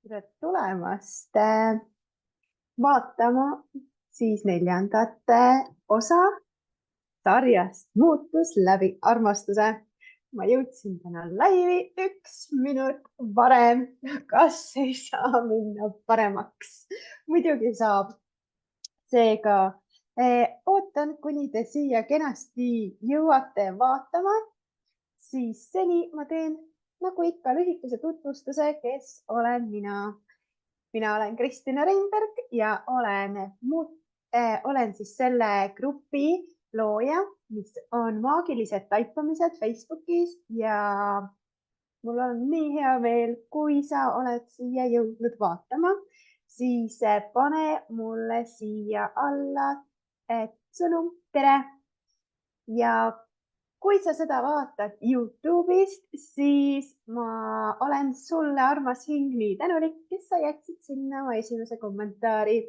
tere tulemast vaatama siis 4. osa sarjast Muutus läbi armastuse. Ma jõudsin täna laivi 1 minut varem. Kas ei saa minna paremaks? Muidugi saab. Seega ootan, kuni te siia kenasti jõuate vaatama. Siis seni ma teen nagu ikka lühikese tutvustuse, kes olen mina. Mina olen Kristina Reinberg ja olen siis selle grupi looja, mis on maagilised taipamised Facebookis ja mul on nii hea meel, kui sa oled siia jõudnud vaatama, siis pane mulle siia alla sõnum tere. Ja kui sa seda vaatad YouTube'ist, siis ma olen sulle, armas hing, nii tänulik, kes sa jätsid sinna oma esimese kommentaari.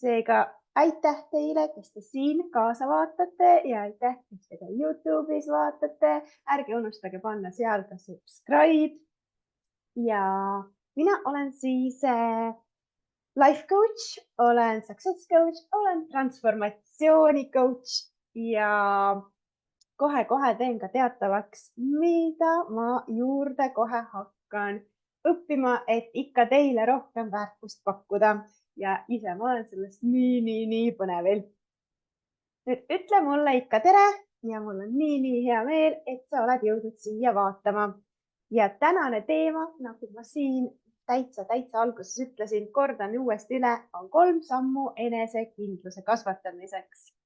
Seega aitäh teile, kes te siin kaasa vaatate ja aitäh, kes te ka YouTube'is vaatate. Ärge unustage panna seal ka subscribe. Ja mina olen siis life coach, olen success coach, olen transformatsiooni coach ja kohe-kohe teen ka teatavaks, mida ma juurde kohe hakkan õppima, et ikka teile rohkem väärtust pakkuda ja ise ma olen sellest nii põnevil. Nüüd ütle mulle ikka tere ja mul on nii hea meel, et sa oled jõudnud siia vaatama. Ja tänane teema, nagu ma siin täitsa alguses ütlesin, kordan uuesti üle, on 3 sammu enesekindluse kasvatamiseks.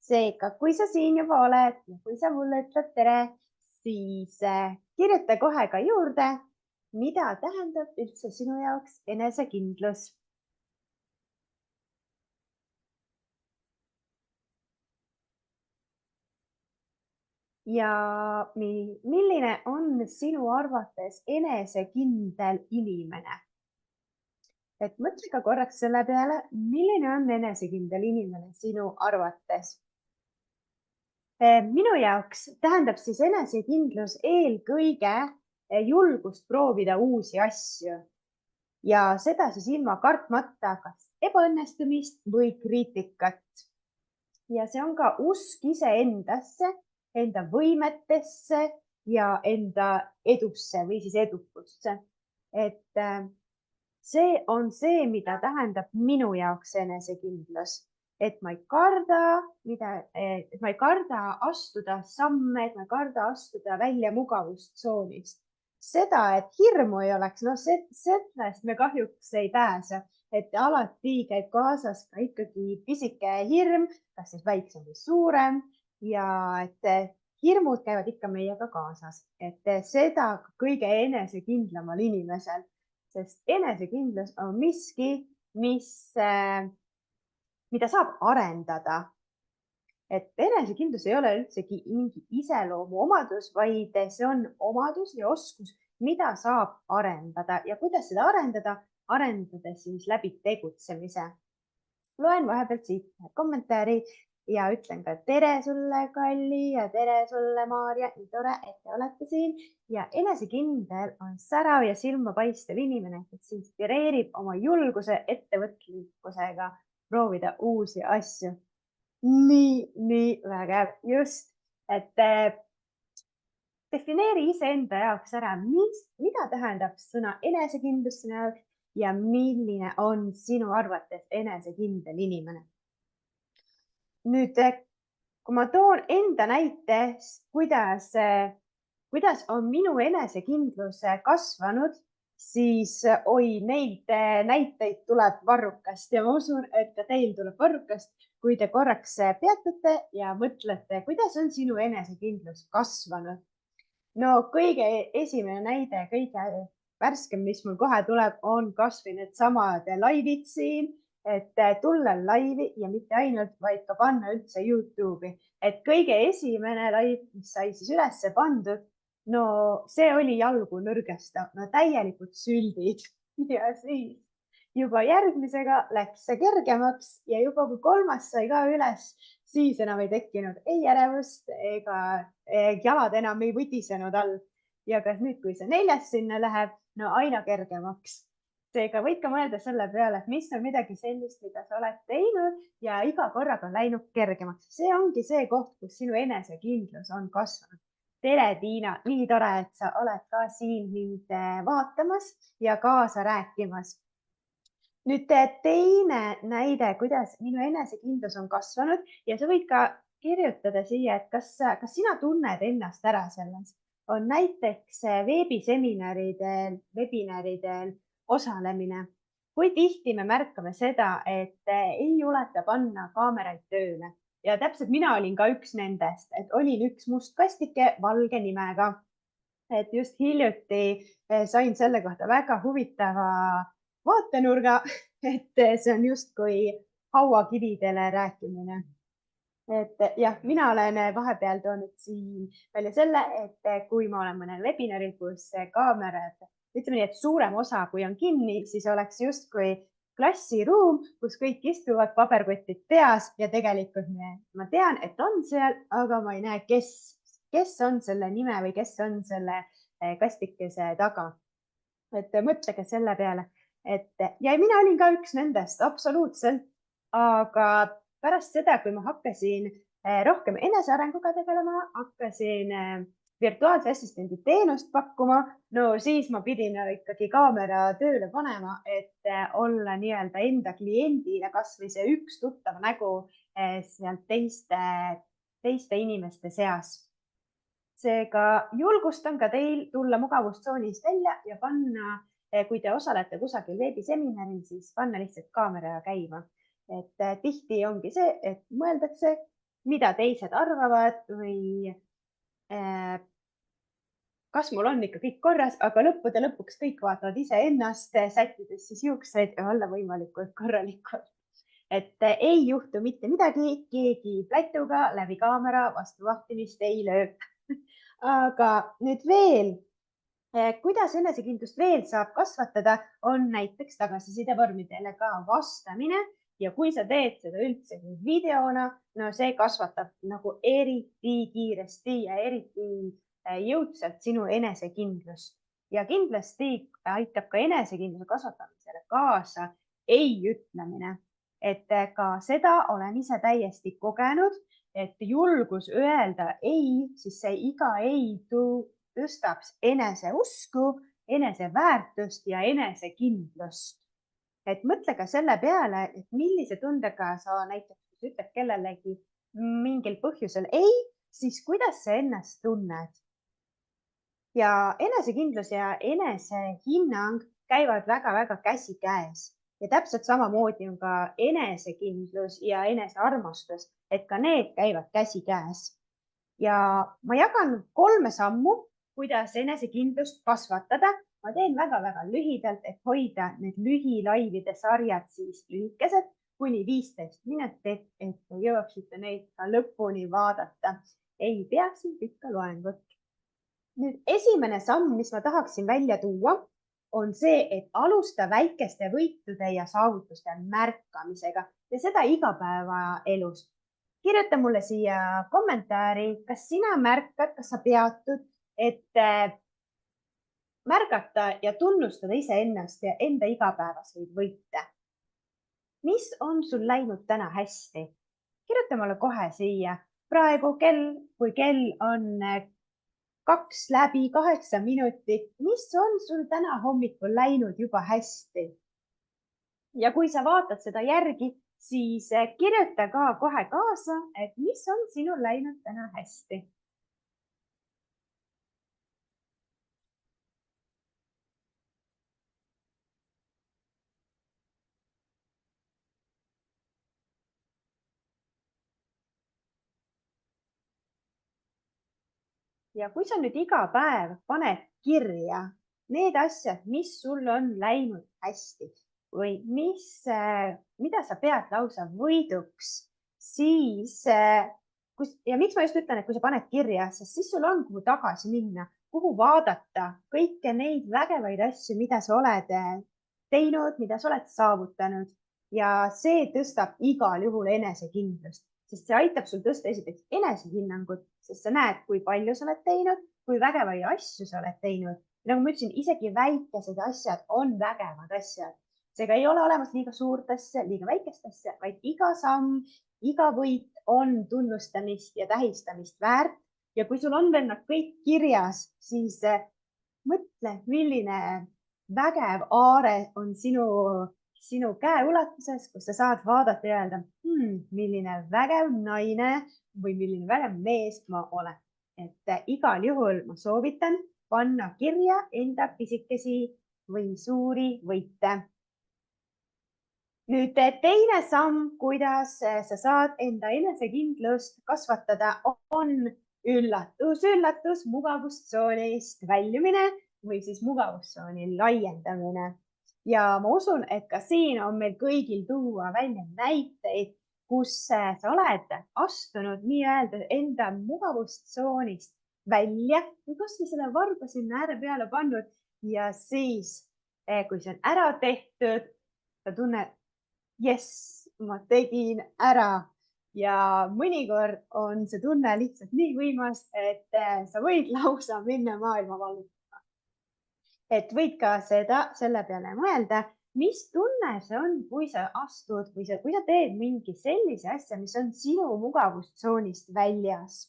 Seega, kui sa siin juba oled ja kui sa mulle ütled tere, siis kirjuta kohe ka juurde, mida tähendab üldse sinu jaoks enesekindlus. Ja milline on sinu arvates enesekindel inimene? Et mõtle ka korraks selle peale, milline on enesekindel inimene sinu arvates? Minu jaoks tähendab siis enesekindlus eelkõige julgust proovida uusi asju ja seda siis ilma kartmata kas ebaõnnestumist või kriitikat. Ja see on ka usk iseendasse, enda võimetesse ja enda edusse või siis edukusse. Et see on see, mida tähendab minu jaoks enesekindlus. Et ma ei karda astuda samme, et ma ei karda astuda välja mugavustsoonist. Seda, et hirmu ei oleks, sellest me kahjuks ei pääse, et alati käib kaasas ka ikkagi pisike hirm, kas siis väiksem või suurem ja et hirmud käivad ikka meiega kaasas, et seda kõige enesekindlamal inimesel, sest enesekindlus on miski, mida saab arendada. Et enesekindlus ei ole üldsegi mingi iseloomuomadus, vaid see on omadus ja oskus, mida saab arendada ja kuidas seda arendada, arendades siis läbi tegutsemise. Loen vahepealt siit kommentaari ja ütlen ka tere sulle, Kalli ja tere sulle, Maarja. Nii tore, et te olete siin ja enesekindel on särav ja silmapaistev inimene, kes inspireerib oma julguse ettevõtlikkusega proovida uusi asju. Nii vägev, just, et defineeri iseenda jaoks ära, mida tähendab sõna enesekindlus sinu jaoks ja milline on sinu arvates enesekindel inimene. Nüüd, kui ma toon enda näite, kuidas on minu enesekindlus kasvanud, siis neid näiteid tuleb varrukast ja ma usun, et ka teil tuleb varrukast, kui te korraks peatute ja mõtlete, kuidas on sinu enesekindlus kasvanud. No kõige esimene näide, kõige värskem, mis mul kohe tuleb, on kasvõi needsamad laivid siin, et tulla laivi ja mitte ainult, vaid ka panna üldse YouTube'i. Et kõige esimene laiv, mis sai siis ülesse pandud, no see oli jalgu nõrgestav, no täielikult süldid ja siis juba järgmisega läks see kergemaks ja juba kui 3. sai ka üles, siis enam ei tekkinud ei ärevust ega jalad enam ei võdisenud all. Ja ka nüüd, kui see 4. sinna läheb, no aina kergemaks. seega võid ka mõelda selle peale, et mis on midagi sellist, mida sa oled teinud ja iga korraga on läinud kergemaks. See ongi see koht, kus sinu enesekindlus on kasvanud. Tere, Tiina, nii tore, et sa oled ka siin mind vaatamas ja kaasa rääkimas. Nüüd teine näide, kuidas minu enesekindlus on kasvanud ja sa võid ka kirjutada siia, et kas sina tunned ennast ära selles. On näiteks veebiseminaridel, webinaridel osalemine. Kui tihti me märkame seda, et ei juleta panna kaameraid tööle ja täpselt mina olin ka üks nendest, et olin üks must kastike valge nimega. Et just hiljuti sain selle kohta väga huvitava vaatenurga, et see on justkui hauakividele rääkimine. Et jah, mina olen vahepeal toonud siin välja selle, et kui ma olen mõnel webinaril, kus kaamerad, ütleme nii, et suurem osa, kui on kinni, siis oleks justkui klassiruum, kus kõik istuvad paberkotid peas ja tegelikult ma tean, et on seal, aga ma ei näe, kes on selle nime või kes on selle kastikese taga. Et mõtlege selle peale, et ja mina olin ka üks nendest absoluutselt, aga pärast seda, kui ma hakkasin rohkem enesearenguga tegelema, hakkasin virtuaalse assistendi teenust pakkuma, no siis ma pidin ikkagi kaamera tööle panema, et olla nii-öelda enda kliendile kasvõi see üks tuttav nägu sealt teiste inimeste seas. Seega julgustan ka teil tulla mugavustsoonist välja ja panna, kui te osalete kusagil veebiseminaril, siis panna lihtsalt kaamera käima. Et tihti ongi see, et mõeldakse, mida teised arvavad või kas mul on ikka kõik korras, aga lõppude lõpuks kõik vaatavad iseennast, sättides siis juukseid ja olla võimalikult korralikult. Et ei juhtu mitte midagi, keegi plätuga läbi kaamera vastu vahtimist ei löö. Aga nüüd veel, kuidas enesekindlust veel saab kasvatada, on näiteks tagasisidevormidele ka vastamine ja kui sa teed seda üldse videona, no see kasvatab nagu eriti kiiresti ja eriti jõudsalt sinu enesekindlust ja kindlasti aitab ka enesekindluse kasvatamisele kaasa ei ütlemine. Et ka seda olen ise täiesti kogenud, et julgus öelda ei, siis see iga ei tõstab eneseusku, eneseväärtust ja enesekindlust. Et mõtle ka selle peale, et millise tundega sa näiteks ütled kellelegi mingil põhjusel ei, siis kuidas sa ennast tunned? Ja enesekindlus ja enesehinnang käivad väga-väga käsikäes ja täpselt samamoodi on ka enesekindlus ja enesearmastus, et ka need käivad käsikäes. Ja ma jagan 3 sammu, kuidas enesekindlust kasvatada. Ma teen väga-väga lühidalt, et hoida need lühilaivide sarjad siis lühikesed kuni 15 minutit, et jõuaksite neid ka lõpuni vaadata. Ei pea siin pikka loengut. Nüüd esimene samm, mis ma tahaksin välja tuua, on see, et alusta väikeste võitude ja saavutuste märkamisega ja seda igapäevaelus. Kirjuta mulle siia kommentaari, kas sina märkad, kas sa peatud, et märgata ja tunnustada iseennast ja enda igapäevaseid võite. Mis on sul läinud täna hästi? Kirjuta mulle kohe siia. Praegu kui kell on 2:08 minutit, mis on sul täna hommikul läinud juba hästi? Ja kui sa vaatad seda järgi, siis kirjuta ka kohe kaasa, et mis on sinul läinud täna hästi. Ja kui sa nüüd iga päev paned kirja need asjad, mis sul on läinud hästi või mida sa pead lausa võiduks, siis ja miks ma just ütlen, et kui sa paned kirja, sest siis sul on kuhu tagasi minna, kuhu vaadata kõike neid vägevaid asju, mida sa oled teinud, mida sa oled saavutanud ja see tõstab igal juhul enesekindlust. Sest see aitab sul tõsta esiteks enesehinnangut, sest sa näed, kui palju sa oled teinud, kui vägevaid asju sa oled teinud Nagu ma ütlesin, isegi väikesed asjad on vägevad asjad. Seega ei ole olemas liiga suurt asja, liiga väikest asja, vaid iga samm, iga võit on tunnustamist ja tähistamist väärt. Ja kui sul on veel nad kõik kirjas, siis mõtle, milline vägev aare on sinu käeulatuses, kus sa saad vaadata ja öelda, milline vägev naine või milline vägev mees ma olen. Et igal juhul ma soovitan panna kirja enda pisikesi või suuri võite. Nüüd teine samm, kuidas sa saad enda enesekindlust kasvatada, on üllatus, mugavustsoonist väljumine või siis mugavustsooni laiendamine. Ja ma usun, et ka siin on meil kõigil tuua välja näiteid, kus sa oled astunud nii-öelda enda mugavustsoonist välja või kas või selle varba sinna ääre peale pannud ja siis, kui see on ära tehtud, sa tunned, jess, ma tegin ära. Ja mõnikord on see tunne lihtsalt nii võimas, et sa võid lausa minna maailma vallutama. Et võid ka selle peale mõelda, mis tunne see on, kui sa astud või kui sa teed mingi sellise asja, mis on sinu mugavustsoonist väljas.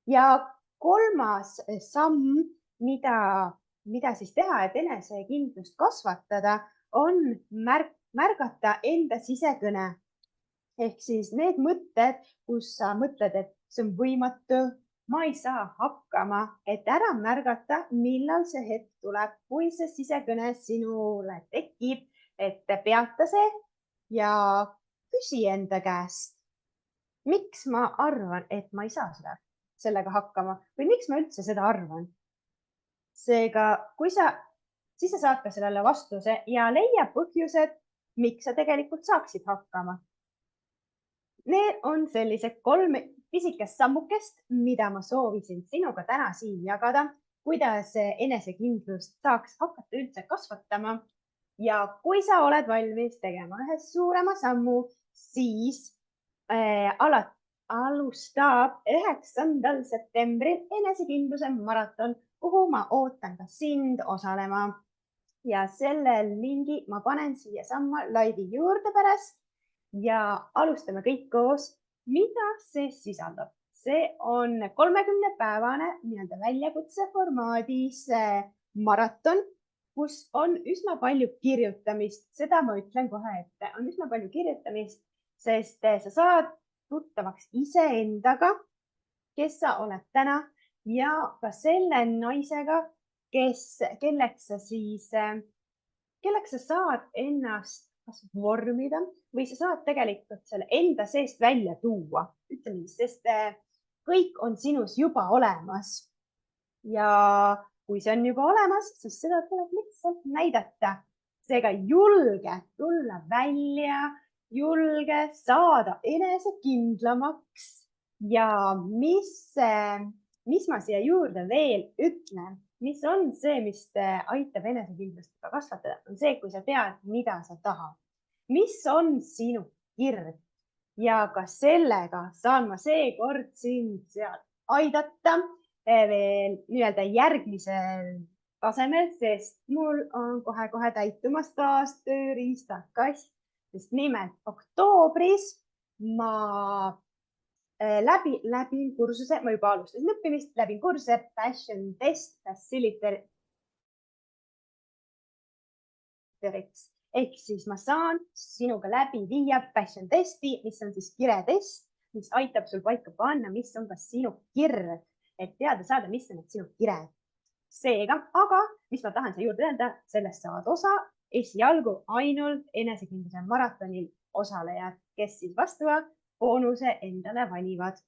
Ja kolmas samm, mida siis teha, et enesekindlust kasvatada, on märgata enda sisekõne. Ehk siis need mõtted, kus sa mõtled, et see on võimatu, ma ei saa hakkama, et ära märgata, millal see hetk tuleb, kui see sisekõne sinule tekib, et peata see ja küsi enda käest, miks ma arvan, et ma ei saa sellega hakkama või miks ma üldse seda arvan. Seega, siis sa saad ka sellele vastuse ja leia põhjused, miks sa tegelikult saaksid hakkama. Need on sellised 3 pisikest sammukest, mida ma soovisin sinuga täna siin jagada, kuidas enesekindlust saaks hakata üldse kasvatama. Ja kui sa oled valmis tegema ühe suurema sammu, siis alustab 9. septembril enesekindluse maraton, kuhu ma ootan ka sind osalema. Ja selle lingi ma panen siia samma laivi juurde pärast ja alustame kõik koos. Mida see sisaldab? See on 30-päevane nii-öelda väljakutse formaadis maraton, kus on üsna palju kirjutamist. Seda ma ütlen kohe ette. On üsna palju kirjutamist, sest sa saad tuttavaks iseendaga, kes sa oled täna ja ka selle naisega, kelleks sa saad ennast kas vormida või sa saad tegelikult selle enda seest välja tuua, ütleme siis, sest kõik on sinus juba olemas. Ja kui see on juba olemas, siis seda tuleb lihtsalt näidata. Seega julge tulla välja, julge saada enesekindlamaks ja mis ma siia juurde veel ütlen, mis on see, mis aitab enesekindlust kasvatada, on see, kui sa tead, mida sa tahad, mis on sinu kirg ja ka sellega saan ma seekord sind sealt aidata veel nii-öelda järgmisel tasemel, sest mul on kohe täitumas taas tööriistakast, sest nimelt oktoobris ma läbin kursuse, ma juba alustasin õppimist, läbin kursuse Passion Test Facilitatoriks. Ehk siis ma saan sinuga läbi viia Passion Testi, mis on siis kiretest, mis aitab sul paika panna, mis on ka sinu kirg, et teada saada, mis on need sinu kired. Seega, aga mis ma tahan siia juurde öelda, sellest saavad osa esialgu ainult enesekindluse maratonil osalejad, kes siis vastava boonuse endale valivad.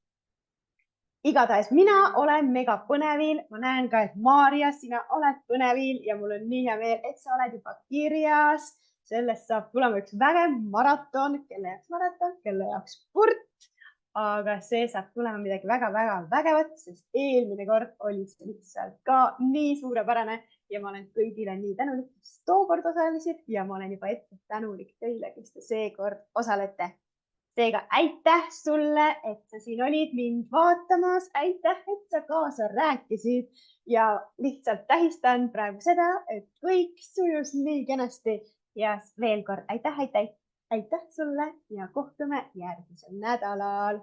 Igatahes mina olen mega põnevil. Ma näen ka, et Maarja, sina oled põnevil ja mul on nii hea meel, et sa oled juba kirjas. Sellest saab tulema üks vägev maraton, kelle jaoks spurt. Aga see saab tulema midagi väga-väga vägevat, sest eelmine kord oli see lihtsalt ka nii suurepärane ja ma olen kõigile nii tänulik, kes tookord osalesid ja ma olen juba ette tänulik teile, kes te seekord osalete. Seega aitäh sulle, et sa siin olid mind vaatamas. Aitäh, et sa kaasa rääkisid ja lihtsalt tähistan praegu seda, et kõik sujus nii kenasti ja veel kord aitäh sulle ja kohtume järgmisel nädalal.